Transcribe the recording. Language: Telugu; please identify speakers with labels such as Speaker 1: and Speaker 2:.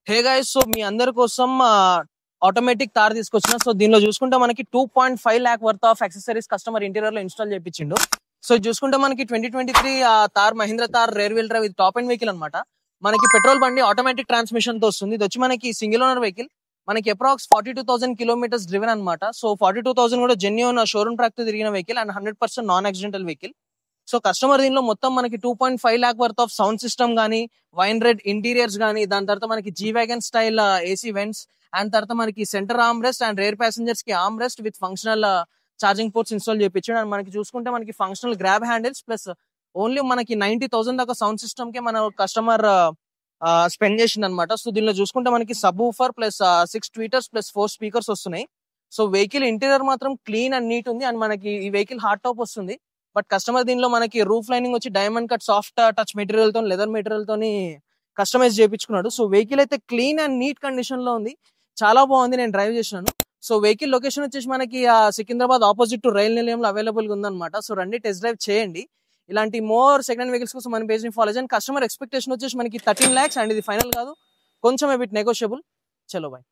Speaker 1: హే గైస్, సో మీ అందరి కోసం ఆటోమేటిక్ తార్ తీసుకొచ్చిన. సో దీనిలో చూసుకుంటే మనకి 2.5 lakh worth of accessories customer interior లో ఇన్స్టాల్ చేయించిండు. సో చూసుకుంటే మనకి 2023 తార్ మహీంద్రా తార్ రేర్ వీల్ డ్రైవ్ ఇది టాప్ అండ్ వెహికల్ అనమాట. మనకి పెట్రోల్ బండి ఆటోమేటిక్ ట్రాన్స్మిషన్ తో వస్తుంది. ఇది వచ్చి మనకి సింగిల్ ఓనర్ వెహికల్. మనకి అప్రాక్స్ 42,000 కిలోమీటర్స్ డ్రివెన్ అనమాట. సో 42,000 కూడా జెన్యూన్ షోరూమ్ ట్రాక్ తో తిరిగిన vehicle and 100% non accidental vehicle. So customer దీనిలో మొత్తం మనకి 2.5 lakh worth of sound system గానీ, వైన్ రెడ్ ఇంటీరియర్స్ గానీ, దాని తర్వాత మనకి G wagon style AC vents and తర్వాత మనకి centre arm rest and rear passengers కి arm rest with functional charging ports install చేయించాడు. అండ్ మనకి చూసుకుంటే మనకి functional grab handles plus only మనకి 90,000 దాకా సౌండ్ సిస్టమ్ కే మన కస్టమర్ స్పెండ్ చేసింది అనమాట. సో దీనిలో చూసుకుంటే మనకి sub woofer plus 6 tweeters plus 4 speakers వస్తున్నాయి. సో వెహికల్ ఇంటీరియర్ మాత్రం క్లీన్ అండ్ నీట్ ఉంది. అండ్ మనకి ఈ వెహికల్ హార్డ్ టాప్ వస్తుంది. బట్ కస్టమర్ దీనిలో మనకి రూఫ్ లైనింగ్ వచ్చి diamond cut soft touch material తో లెదర్ మెటీరియల్ తోని కస్టమైజ్ చేయించుకున్నాడు. సో వెహికల్ అయితే క్లీన్ అండ్ నీట్ కండిషన్ లో ఉంది. చాలా బాగుంది, నేను డ్రైవ్ చేసినాను. సో వెహికల్ లొకేషన్ వచ్చేసి మనకి సికింద్రాబాద్ ఆపోజిట్ టు రైల్ నిలయంలో అవైలబుల్ గా ఉందన్నమాట. సో రండి టెస్ట్ డ్రైవ్ చేయండి. ఇలాంటి మోర్ సెకండ్ హ్యాండ్ వెహికల్స్ కోసం మన పేజ్ ని ఫాలో చేయండి. కస్టమర్ ఎక్స్పెక్టేషన్ వచ్చేసి మనకి 13 lakhs అండ్ ఇది ఫైనల్ కాదు, కొంచెం బిట్ నెగోషియబుల్. చలో బాయ్.